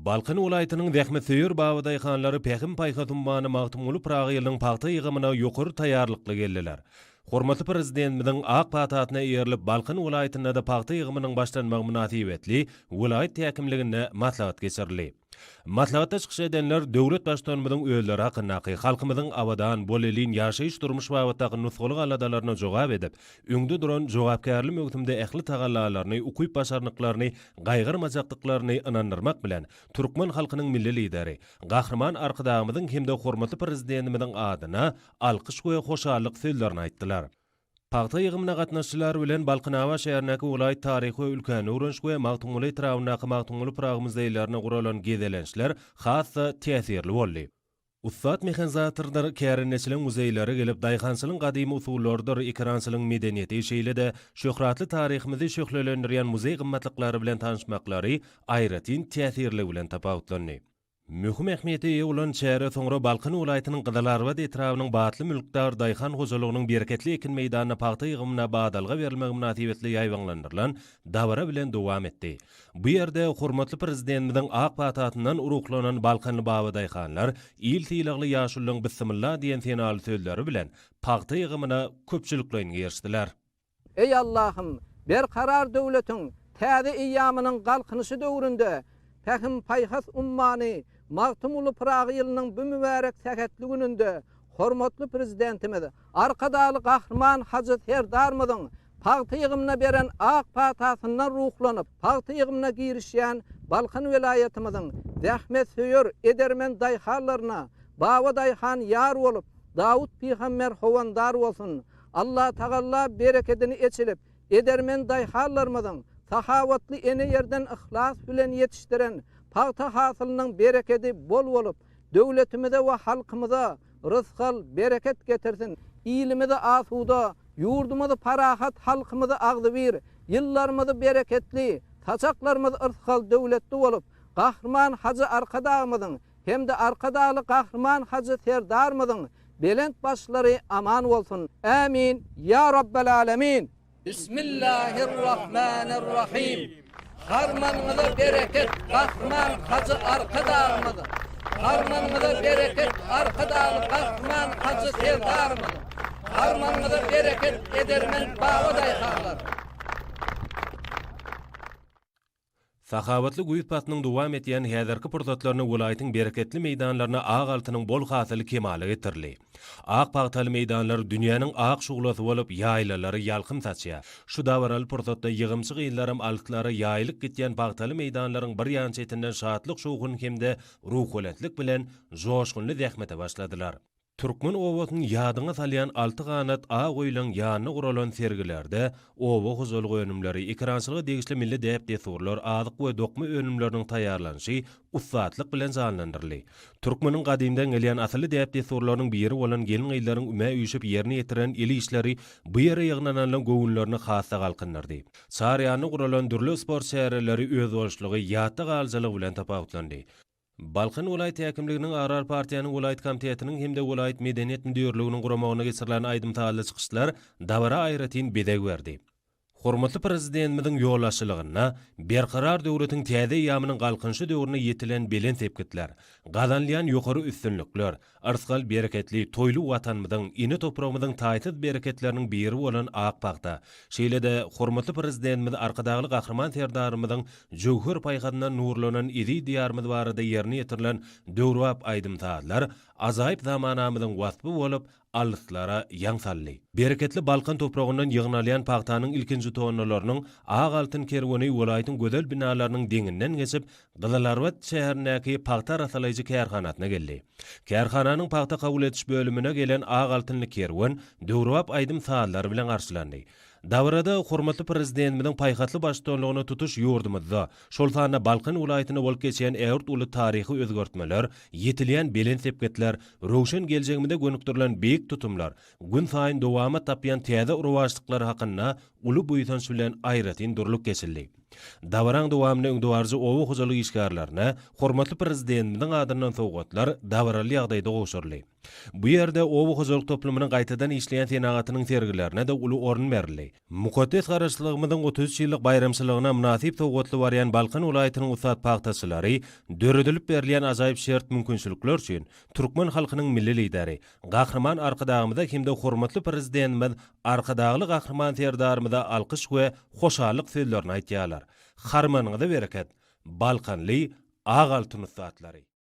Balkın ulaytynyň Zähmet Söýür babadyhanlary Pähim paýhatumany magtymly Praga ýylynyň paýta ýygymyna ýokary taýýarlykly geldiler. Hormatly prezidentimiň ak patatyna erilip Balkın ulaýatyna da paýta ýygymynyň başlanmagy münasibetli vilayet täkimligine maslahat geçirildi. Maslahatda çykyş edenler döwlet başdanmynyň öýleri hakyndaky halkymyzyň awadan bolelin ýaşaýyş durmuş babatdaky nusgalyk aladalaryna jogap edip, öňde duran jogapkärli mögtümde ähli tagallalaryny, ukyp başarnyklaryny, gaýgyrmajaklyklaryny inandyrmak bilen Türkmen halkynyň milli lideri, gahrman arkadagymyzyň hemde hormatly prezidentimiň adyna alkyş we hoşallyk sözlerini aýtdylar. Paýta ýygymyna gatnaşçylar bilen Balkynawa şäherindäki vilayet taryhy we ülkän öwrenç we magtymly etrawynaky magtymly Praga muzeýlerini guralan gezelençler hassa täsirli boldy. Ussat mehanizatorlar kärinneçiliň muzeýlere gelip daýhançylyň gadymy usullardyr, ekrançylyň medeniýeti şeýle de şöhratly taryhymyzy şöhrelendirýän muzeý gymmatlyklary bilen tanışmaklary aýratyn täsirli bilen tapawutlandy. Mühim ähmiýeti ýa bolan şähere soňra Balkyn welaýatynyň Gydalar we etrawynyň batly mülkdar daýhan hojalygynyň bereketli ekin meýdanyna paýta ýygymyna badalga berilmegi münasibetli ýaýwanlandyrylan dawra bilen dowam etdi. Bu ýerde hormatly prezidentimiň ak patatyndan uruklanan Balkynly babadyhanlar il tiýlegli ýaşullyň bismillah diýen senaly sözleri bilen paýta ýygymyna köpçülikleň girişdiler. Ey Allah'ım, berkarar döwletiň täze eýamynyň galkynyşy döwründe Pähim paýhas ummany magtymly Praga ýylynyň bu mübarek sähetli gününde hormatly prezidentimiz arkadaly gahrman Hacı Serdarmyzyň paýta ýygymyna beren ak patatyndan ruhlanyp paýta ýygymyna girişýän Balkyn welaýatymyzyň Zähmet Söýür edermen daýhanlaryna baba daýhan ýar bolup Dawud peýgamber howandar bolsun. Allah Taala bereketini eçilip edermen daýhanlarymyzyň sahawatly ene yerden ihlas bilen yetişdiren paýta hasylynyň bereketi bol bolup döwletimize we halkymyza rızkal bereket getirsin. İlimizi asuda, yurdumuzy parahat, halkymyzy agdy bir, ýyllarymyzy bereketli, taçaklarymyz ırskal döwletli bolup, gahrman Hacı arkadagymyzyň hemde arkadaly gahrman Hacı Serdarmyzyň belent başlary aman bolsun. Amin ya rabbel alamin. Bismillahirrahmanirrahim. Harmanmyza bereket, gahrman Hacı arkadagymyzy. Harmanmyza bereket, arkadaly gahrman Hacı Serdarmyzy. Harmanmyza bereket edermen baba daýhanlar. Sahawatly güýtpatynyň dowam etýän häzirki pursatlaryny welaýatyň bereketli meýdanlaryna ak altynyň bol hasyly kemaly getirildi. Ak paýtaly meýdanlar dünýäniň ak şuglasy bolup ýaýlalary ýalkyn saçýar. Şu dawraly pursatda ýygymçyk ýyllarym alkyklary ýaýlyk gitýän paýtaly meýdanlaryň bir ýan çetinden şatlyk şowgun hemde ruhulentlik bilen joşgunly zähmete başladylar. Türkmen owatyny ýadyňa salýan 6 ganat a goýlan ýanyny guralan sergilerde owa hojalyk önümleri, ekrançylygy degişli milli däp desurlar, azyk we dokma önümleriniň taýýarlanşy ussatlyk bilen janlandyryldy. Türkmeniň gadymdan gelýän asly däp desurlarynyň biri bolan gelin ýyllaryň üme üýüşip ýerine ýetiren eli işleri bu ýere ýygnanan gowunlaryny hassa galkynlardy. Çarýany guralan dürli sport şäherleri öz bolşlugy, ýatda galjalyk bilen tapawutlandy. Balkyn welaýat häkimliginiň Arar partiýanyň welaýat komitetiniň hemde welaýat medeniýet müdürliginiň guramagyna geçirilen aýdymtaly çykyşlar dawra aýratyn bedeg berdi. Hormatly prezidentimiň ýollaşylygyna berkarar döwletiň täze ýamynyň galkynşy döwrüne ýetilen belen sepgitler, gazanlayan ýokary üstünlikler, arskal bereketli toýlu watanymyzyň, ine topragymyzyň taýsız bereketleriniň biri bolan ak paýta. Şeýle de hormatly prezidentimiz arkadaly gahrman Serdarmyzyň jöwher paýgadyndan nurlanan iri diýarymyz barada ýerine ýetirilen döwrap aýdymtalar azaýyp zamanamyzyň wasfy bolup alyslara ýaňsally. Bereketli Balkan topragyndan ýygnalýan paýtanyň ilkinji tonalarynyň ak altyn kerweny welaýatyň gözel binalarynyň deňinden geçip Gydalar şäherindäki paýta rasalaýjy kärhanatyna geldi. Kärhananyň paýta kabul etiş bölümine gelen ak altynly kerwen döwrap aýdym saatlar bilen garşylandy. Davrada hormatly prezidentimiň paýhatly başdanlygyny tutuş ýurdumyzda şol sanda Balkyn welaýatyna bolup geçen äwrt uly taryhy özgertmeler, ýetilýän belen sepgetler, rowşan geljegimde gönüktirilen beýik tutumlar, gün saýyn dowama tapýan täze urwaçlyklar hakynda uly buýsanç bilen aýratyn durluk geçildi. Dawran dowamyny öňduwarjy owu hojalyk işgärlerine hormatly prezidentimiň adyndan sowgatlar dawarly ýagdaýda goşurly. Bu ýerde owu hojalyk toplumynyň gaýtadan işleýän senagatynyň sergilerine de uly orun berildi. Mukaddes garaşlygymyzyň 30 ýyllyk bayramçylygyna münasip sowgatly barýan Balkan welaýatynyň usat paxtasylary döredilip berilýän ajaýyp şert mümkinçilikler üçin türkmen halkynyň milli lideri, gahrman arkadagymyza hemde hormatly prezidentimiz arkadagly gahrman serdarymyza alkyş we hoşallyk sözlerini aýtýarlar. Harmanyňyza bereket. Balkanly ag altyn usatlary.